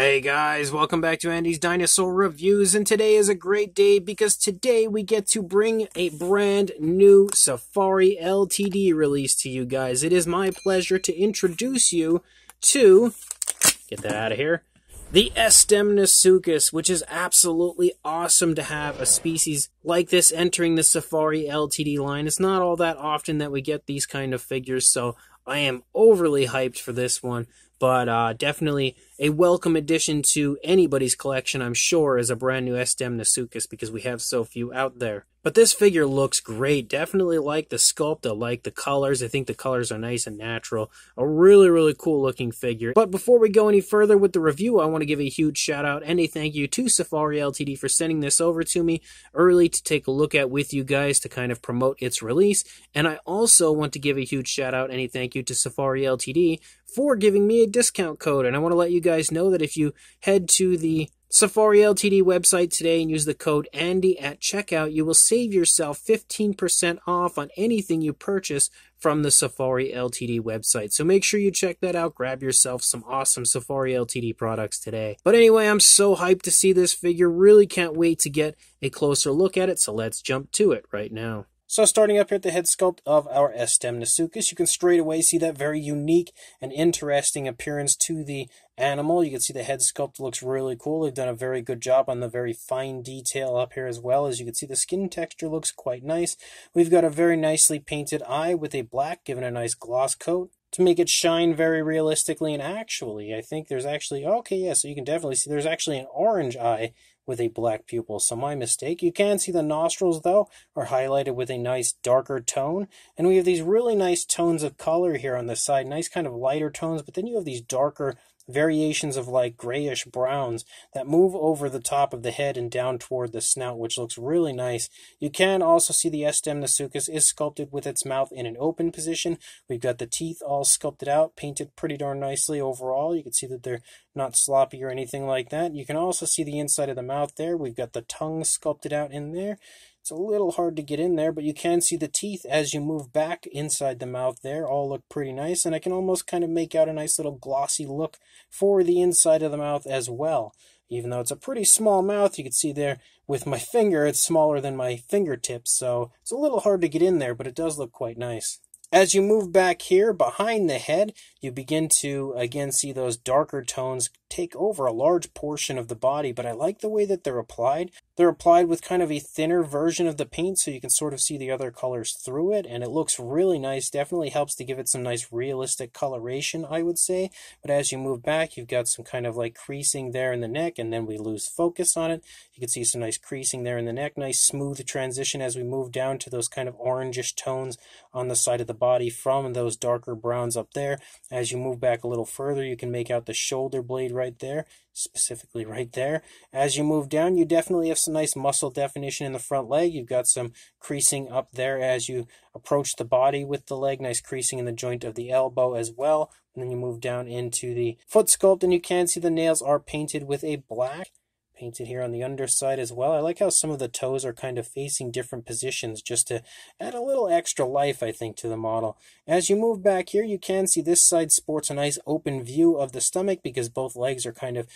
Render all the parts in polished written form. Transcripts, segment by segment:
Hey guys, welcome back to Andy's Dinosaur Reviews, and today is a great day because today we get to bring a brand new Safari LTD release to you guys. It is my pleasure to introduce you to, get that out of here, the Estemmenosuchus, which is absolutely awesome to have a species like this entering the Safari LTD line. It's not all that often that we get these kind of figures, so I am overly hyped for this one. But definitely a welcome addition to anybody's collection, I'm sure, as a brand new Estemmenosuchus, because we have so few out there. But this figure looks great. Definitely like the sculpt. I like the colors. I think the colors are nice and natural. A really, really cool looking figure. But before we go any further with the review, I want to give a huge shout out and a thank you to Safari LTD for sending this over to me early to take a look at with you guys to kind of promote its release. And I also want to give a huge shout out and a thank you to Safari LTD for giving me a discount code. And I want to let you guys know that if you head to the Safari LTD website today and use the code Andy at checkout, you will save yourself 15% off on anything you purchase from the Safari LTD website. So make sure you check that out. Grab yourself some awesome Safari LTD products today. But anyway, I'm so hyped to see this figure. Really can't wait to get a closer look at it. So let's jump to it right now. So starting up here at the head sculpt of our Estemmenosuchus, you can straight away see that very unique and interesting appearance to the animal. You can see the head sculpt looks really cool. They've done a very good job on the very fine detail up here as well. As you can see, the skin texture looks quite nice. We've got a very nicely painted eye with a black, given a nice gloss coat to make it shine very realistically. And actually, I think there's actually, okay, yeah, so you can definitely see there's actually an orange eye with a black pupil, so my mistake. You can see the nostrils, though, are highlighted with a nice darker tone, and we have these really nice tones of color here on the side, nice kind of lighter tones, but then you have these darker variations of like grayish browns that move over the top of the head and down toward the snout, which looks really nice. You can also see the Estemmenosuchus is sculpted with its mouth in an open position. We've got the teeth all sculpted out, painted pretty darn nicely overall. You can see that they're not sloppy or anything like that. You can also see the inside of the mouth there. We've got the tongue sculpted out in there. It's a little hard to get in there, but you can see the teeth as you move back inside the mouth there. All look pretty nice, and I can almost kind of make out a nice little glossy look for the inside of the mouth as well. Even though it's a pretty small mouth, you can see there with my finger, it's smaller than my fingertips, so it's a little hard to get in there, but it does look quite nice. As you move back here behind the head, you begin to again see those darker tones take over a large portion of the body, but I like the way that they're applied. They're applied with kind of a thinner version of the paint, so you can sort of see the other colors through it, and it looks really nice. Definitely helps to give it some nice realistic coloration, I would say. But as you move back, you've got some kind of like creasing there in the neck, and then we lose focus on it. You can see some nice creasing there in the neck, nice smooth transition as we move down to those kind of orangish tones on the side of the body from those darker browns up there. As you move back a little further, you can make out the shoulder blade right there, specifically right there. As you move down, you definitely have some nice muscle definition in the front leg. You've got some creasing up there as you approach the body with the leg, nice creasing in the joint of the elbow as well. And then you move down into the foot sculpt, and you can see the nails are painted with a black. Painted here on the underside as well. I like how some of the toes are kind of facing different positions just to add a little extra life, I think, to the model. As you move back here, you can see this side sports a nice open view of the stomach because both legs are kind of,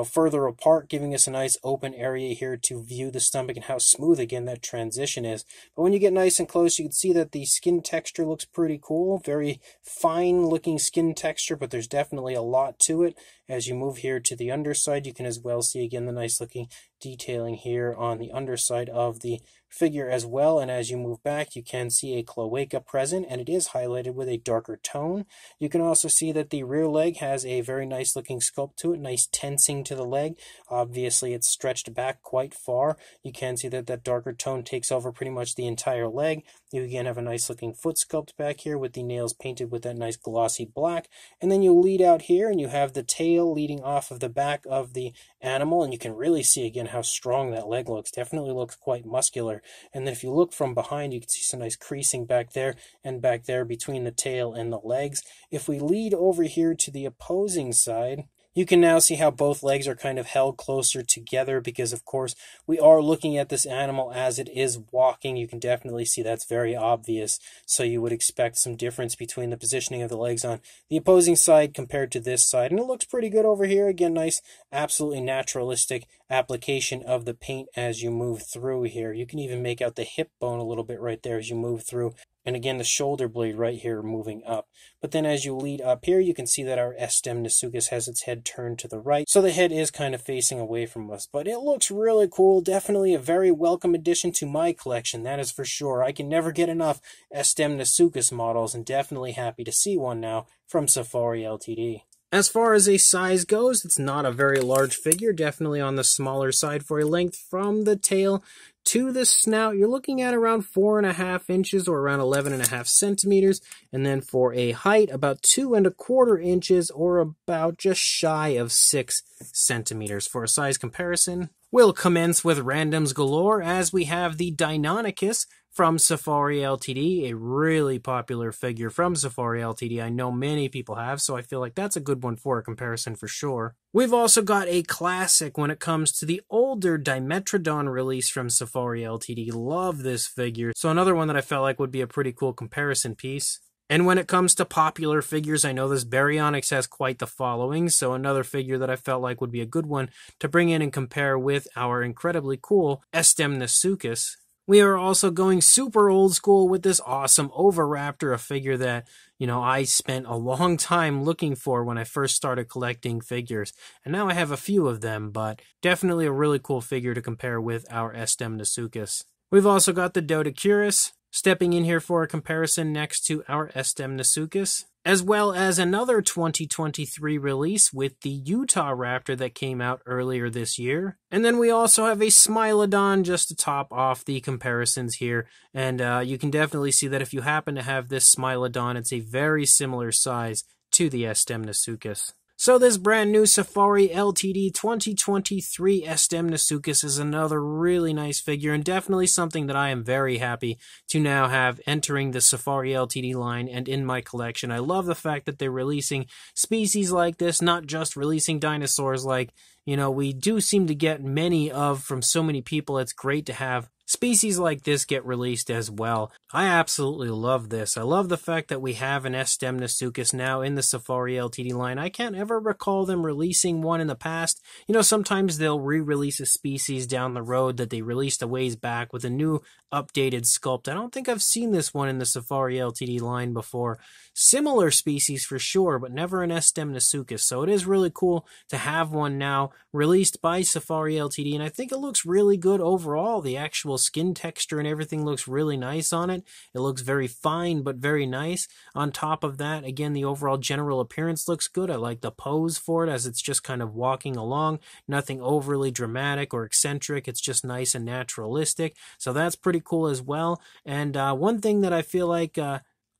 further apart, giving us a nice open area here to view the stomach and how smooth, again, that transition is. But when you get nice and close, you can see that the skin texture looks pretty cool. Very fine looking skin texture, but there's definitely a lot to it. As you move here to the underside, you can as well see, again, the nice looking detailing here on the underside of the figure as well. And as you move back, you can see a cloaca present, and it is highlighted with a darker tone. You can also see that the rear leg has a very nice looking sculpt to it, nice tensing to the leg. Obviously, it's stretched back quite far. You can see that that darker tone takes over pretty much the entire leg. You again have a nice looking foot sculpt back here with the nails painted with that nice glossy black. And then you lead out here, and you have the tail leading off of the back of the animal, and you can really see again how strong that leg looks. Definitely looks quite muscular. And then if you look from behind, you can see some nice creasing back there and back there between the tail and the legs. If we lead over here to the opposing side, You can now see how both legs are kind of held closer together because, of course, we are looking at this animal as it is walking. You can definitely see that's very obvious. So you would expect some difference between the positioning of the legs on the opposing side compared to this side. And it looks pretty good over here. Again, nice, absolutely naturalistic application of the paint as you move through here. You can even make out the hip bone a little bit right there as you move through. And again, the shoulder blade right here moving up. But then as you lead up here, you can see that our Estemmenosuchus has its head turned to the right. So the head is kind of facing away from us. But it looks really cool. Definitely a very welcome addition to my collection, that is for sure. I can never get enough Estemmenosuchus models, and definitely happy to see one now from Safari LTD. As far as a size goes, it's not a very large figure, definitely on the smaller side for a length from the tail to the snout. You're looking at around 4.5 inches or around 11.5 centimeters. And then for a height, about 2.25 inches or about just shy of 6 centimeters. For a size comparison, we'll commence with randoms galore as we have the Deinonychus from Safari LTD, a really popular figure from Safari LTD. I know many people have, so I feel like that's a good one for a comparison for sure. We've also got a classic when it comes to the older Dimetrodon release from Safari LTD. Love this figure. So another one that I felt like would be a pretty cool comparison piece. And when it comes to popular figures, I know this Baryonyx has quite the following, so another figure that I felt like would be a good one to bring in and compare with our incredibly cool Estemmenosuchus. We are also going super old school with this awesome Oviraptor, a figure that, I spent a long time looking for when I first started collecting figures. And now I have a few of them, but definitely a really cool figure to compare with our Estemmenosuchus. We've also got the Doedicurus stepping in here for a comparison next to our Estemmenosuchus, as well as another 2023 release with the Utah Raptor that came out earlier this year. And then we also have a Smilodon just to top off the comparisons here. And you can definitely see that if you happen to have this Smilodon, it's a very similar size to the Estemmenosuchus. So this brand new Safari LTD 2023 Estemmenosuchus is another really nice figure and definitely something that I am very happy to now have entering the Safari LTD line and in my collection. I love the fact that they're releasing species like this, not just releasing dinosaurs like, we do seem to get many of from so many people. It's great to have species like this get released as well. I absolutely love this. I love the fact that we have an Estemmenosuchus now in the Safari LTD line. I can't ever recall them releasing one in the past. Sometimes they'll re-release a species down the road that they released a ways back with a new updated sculpt. I don't think I've seen this one in the Safari LTD line before. Similar species for sure, but never an Estemmenosuchus. So it is really cool to have one now released by Safari LTD, and I think it looks really good overall. The actual skin texture and everything looks really nice on it. It looks very fine, but very nice. On top of that, again, the overall general appearance looks good. I like the pose for it as it's just kind of walking along. Nothing overly dramatic or eccentric. It's just nice and naturalistic. So that's pretty cool as well. And one thing that I feel like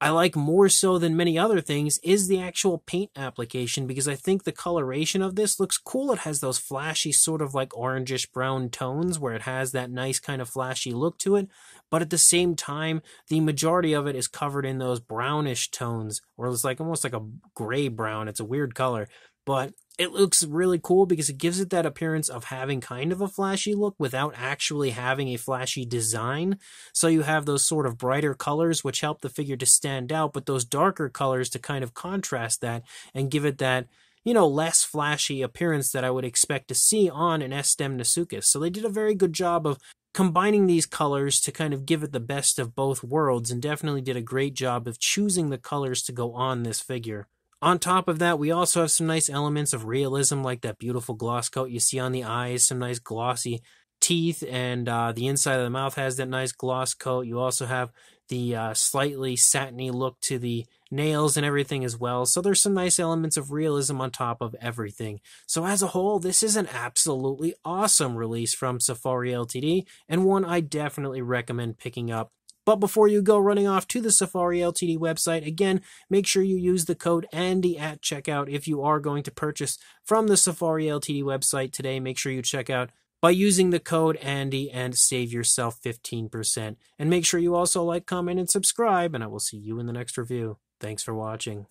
I like more so than many other things is the actual paint application, because I think the coloration of this looks cool. It has those flashy sort of like orangish brown tones where it has that nice kind of flashy look to it. But at the same time, the majority of it is covered in those brownish tones, or it's like almost like a gray brown. It's a weird color, but it looks really cool because it gives it that appearance of having kind of a flashy look without actually having a flashy design. So you have those sort of brighter colors which help the figure to stand out, but those darker colors to kind of contrast that and give it that, less flashy appearance that I would expect to see on an Estemmenosuchus. So they did a very good job of combining these colors to kind of give it the best of both worlds, and definitely did a great job of choosing the colors to go on this figure. On top of that, we also have some nice elements of realism, like that beautiful gloss coat you see on the eyes, some nice glossy teeth, and the inside of the mouth has that nice gloss coat. You also have the slightly satiny look to the nails and everything as well. So there's some nice elements of realism on top of everything. So as a whole, this is an absolutely awesome release from Safari LTD, and one I definitely recommend picking up. But before you go running off to the Safari LTD website, again, make sure you use the code Andy at checkout if you are going to purchase from the Safari LTD website today. Make sure you check out by using the code Andy and save yourself 15%. And make sure you also like, comment, and subscribe, and I will see you in the next review. Thanks for watching.